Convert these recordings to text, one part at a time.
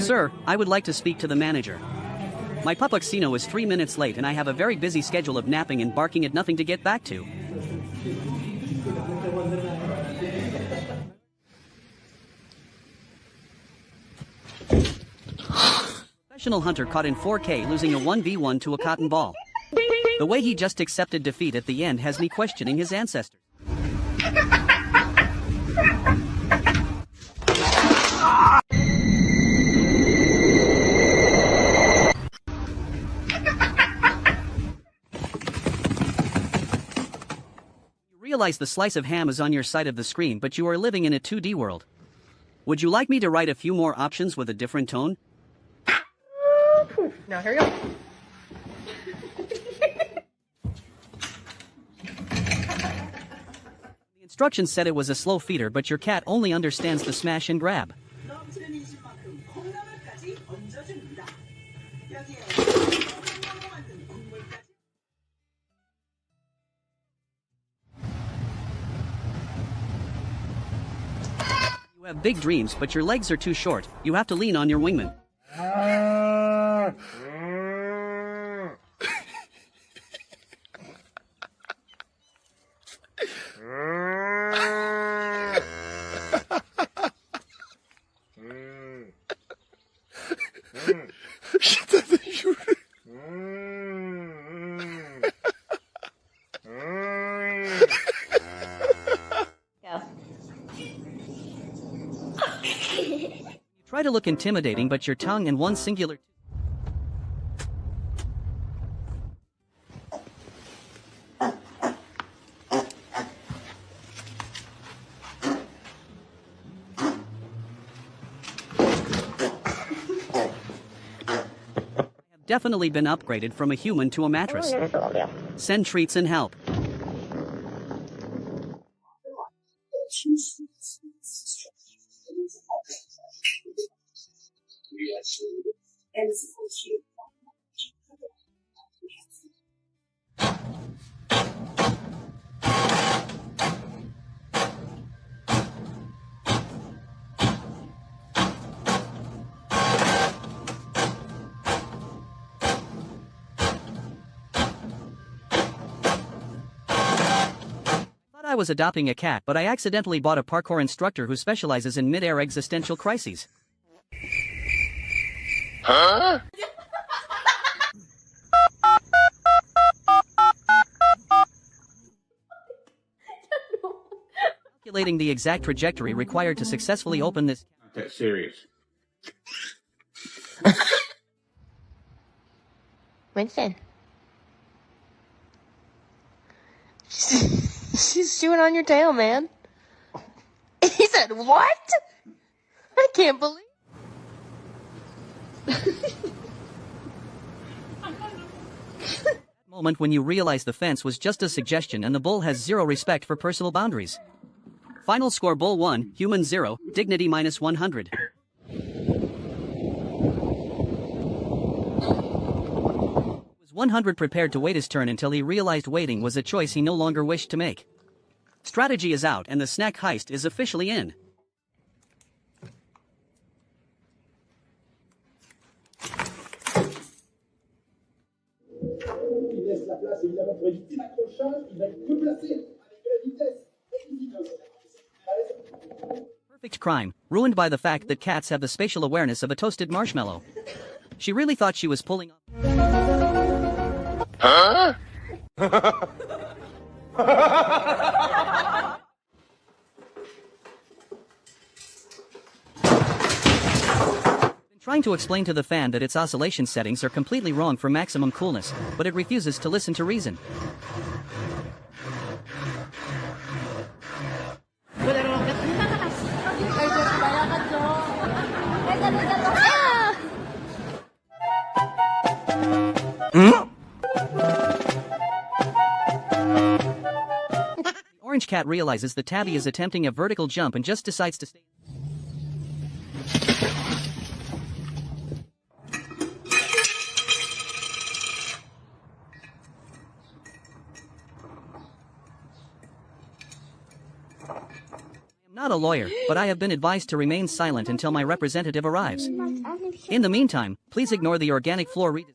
Sir, I would like to speak to the manager. My Pupuccino is 3 minutes late and I have a very busy schedule of napping and barking at nothing to get back to. Professional hunter caught in 4K losing a 1v1 to a cotton ball. The way he just accepted defeat at the end has me questioning his ancestors. You realize the slice of ham is on your side of the screen, but you are living in a 2D world. Would you like me to write a few more options with a different tone? Now here we go. The instructions said it was a slow feeder, but your cat only understands the smash and grab. You have big dreams, but your legs are too short. You have to lean on your wingman. Try to look intimidating, but your tongue and one singular have definitely been upgraded from a human to a mattress. Send treats and help. I was adopting a cat, but I accidentally bought a parkour instructor who specializes in mid-air existential crises. Huh? Calculating the exact trajectory required to successfully open this. That's serious. Winston. She's chewing on your tail, man. He said, what? I can't believe. Moment when you realize the fence was just a suggestion and the bull has zero respect for personal boundaries. Final score: bull 1, human 0, dignity minus 100. 100 prepared to wait his turn until he realized waiting was a choice he no longer wished to make. Strategy is out and the snack heist is officially in. Perfect crime, ruined by the fact that cats have the spatial awareness of a toasted marshmallow. She really thought she was pulling up. Huh? Been trying to explain to the fan that its oscillation settings are completely wrong for maximum coolness, but it refuses to listen to reason. Orange cat realizes that Tabby is attempting a vertical jump and just decides to stay. I am not a lawyer, but I have been advised to remain silent until my representative arrives. In the meantime, please ignore the organic floor redesign.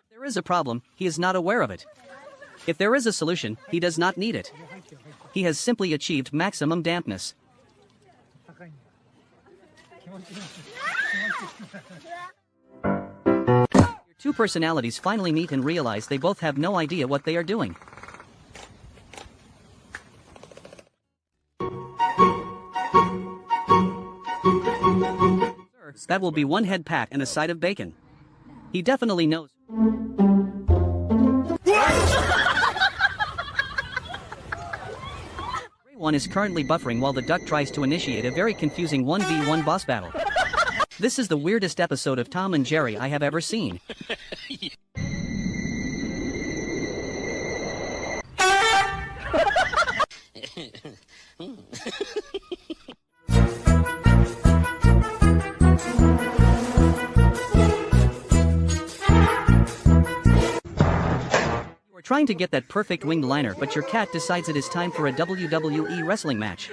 There is a problem, he is not aware of it. If there is a solution, he does not need it. He has simply achieved maximum dampness. Your two personalities finally meet and realize they both have no idea what they are doing. Sir, that will be one head pat and a side of bacon. He definitely knows. Gray One is currently buffering while the duck tries to initiate a very confusing 1v1 boss battle. This is the weirdest episode of Tom and Jerry I have ever seen. You are trying to get that perfect winged liner, but your cat decides it is time for a WWE wrestling match.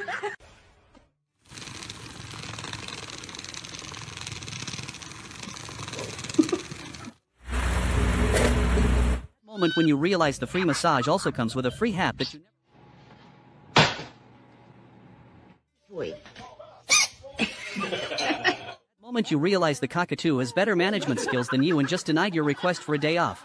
Moment when you realize the free massage also comes with a free hat that you never. Boy. Moment you realize the cockatoo has better management skills than you and just denied your request for a day off.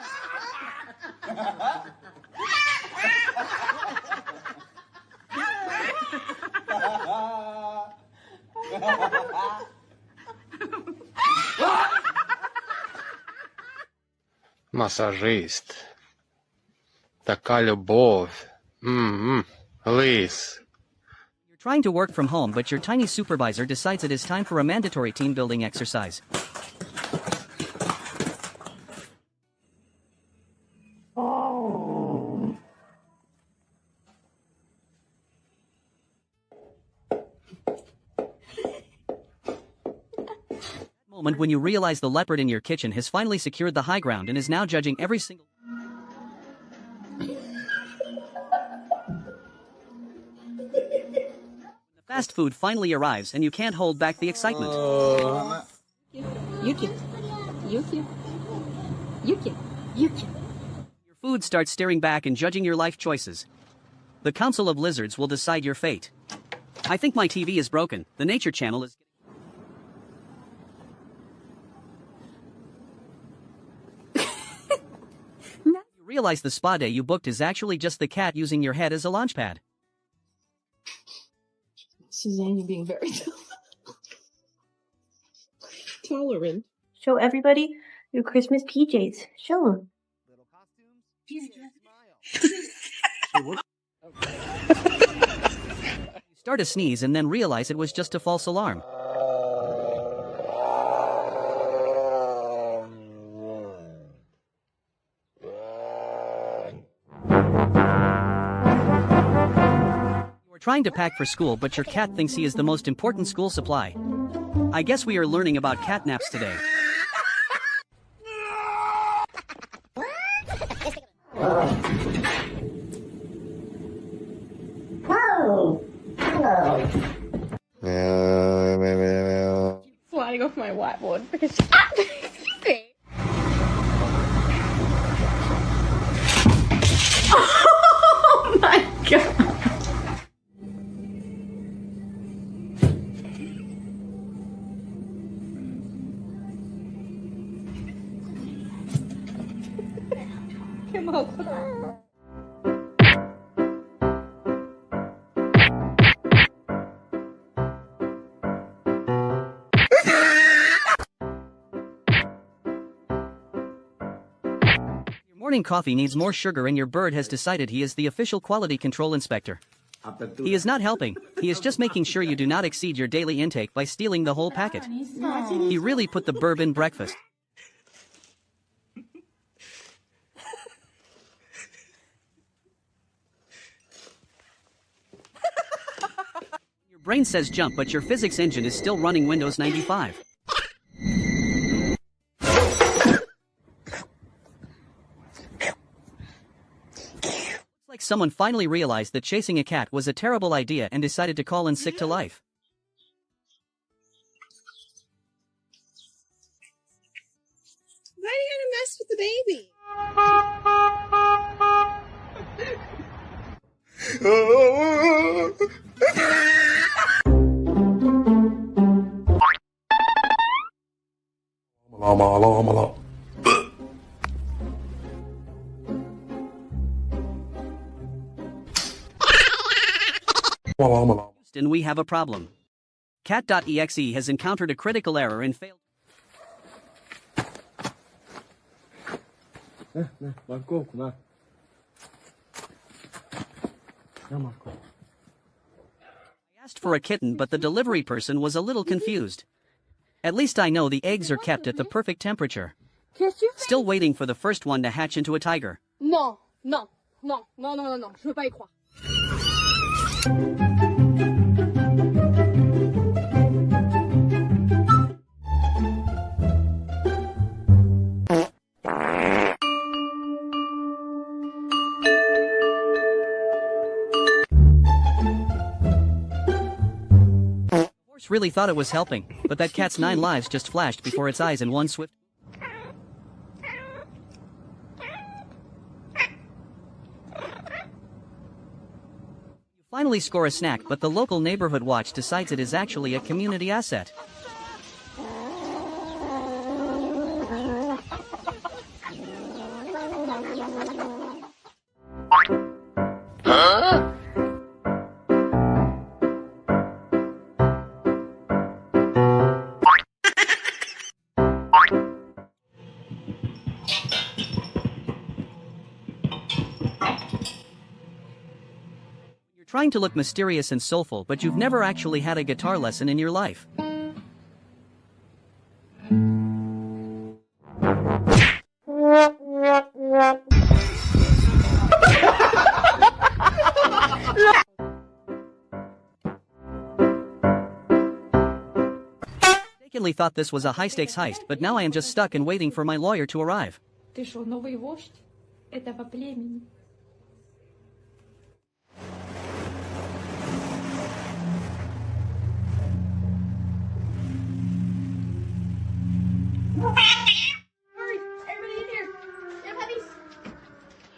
Масажист. Така любов. Лис. You're trying to work from home, but your tiny supervisor decides it is time for a mandatory team building exercise. Moment when you realize the leopard in your kitchen has finally secured the high ground and is now judging every single. The fast food finally arrives and you can't hold back the excitement. Yuki. Yuki. Yuki. Yuki. Your food starts staring back and judging your life choices. The Council of Lizards will decide your fate. I think my TV is broken. The Nature Channel is. You realize the spa day you booked is actually just the cat using your head as a launch pad. Suzanne, you're being very tolerant. Show everybody your Christmas PJs. Show them. You start to sneeze and then realize it was just a false alarm. Trying to pack for school, but your cat thinks he is the most important school supply. I guess we are learning about catnaps today. Flying off my whiteboard because oh my god. Come on. Your morning coffee needs more sugar and your bird has decided he is the official quality control inspector. He is not helping, he is just making sure you do not exceed your daily intake by stealing the whole packet. He really put the burb in breakfast. Your brain says jump, but your physics engine is still running Windows 95. Like someone finally realized that chasing a cat was a terrible idea and decided to call in sick to life. Why are you gonna mess with the baby? Houston, we have a problem. Cat.exe has encountered a critical error and failed. I asked for a kitten, but the delivery person was a little confused. At least I know the eggs are kept at the perfect temperature. Still waiting for the first one to hatch into a tiger. Non, non, non, non, non, non, non, je veux pas y croire. The horse really thought it was helping, but that cat's 9 lives just flashed before its eyes in one swift. Finally score a snack, but the local neighborhood watch decides it is actually a community asset. Trying to look mysterious and soulful, but you've never actually had a guitar lesson in your life. Mistakenly thought this was a high-stakes heist, but now I am just stuck and waiting for my lawyer to arrive. Ты что, новый вождь этого племени?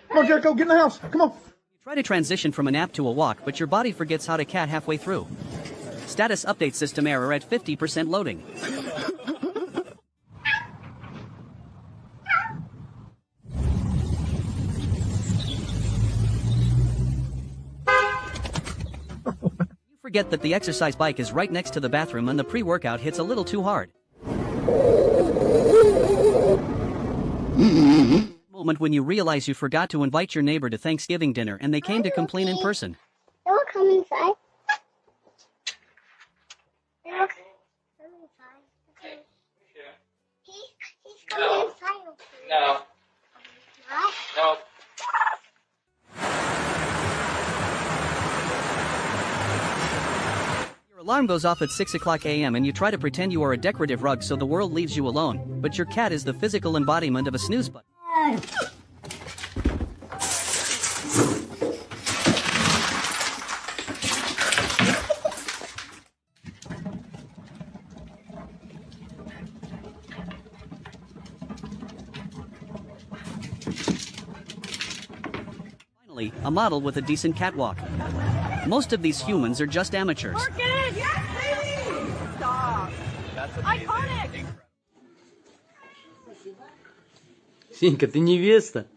Come on, Jericho, get in the house. Come on. You try to transition from a nap to a walk, but your body forgets how to cat halfway through. Status update system error at 50% loading. You forget that the exercise bike is right next to the bathroom and the pre-workout hits a little too hard. Moment when you realize you forgot to invite your neighbor to Thanksgiving dinner and they came to complain in person. They will come inside. They will come inside. Okay. He's coming inside. Okay. No. What? No. Your alarm goes off at 6 o'clock a.m. and you try to pretend you are a decorative rug so the world leaves you alone, but your cat is the physical embodiment of a snooze button. Finally, a model with a decent catwalk. Most of these humans are just amateurs. Сенька, ты невеста.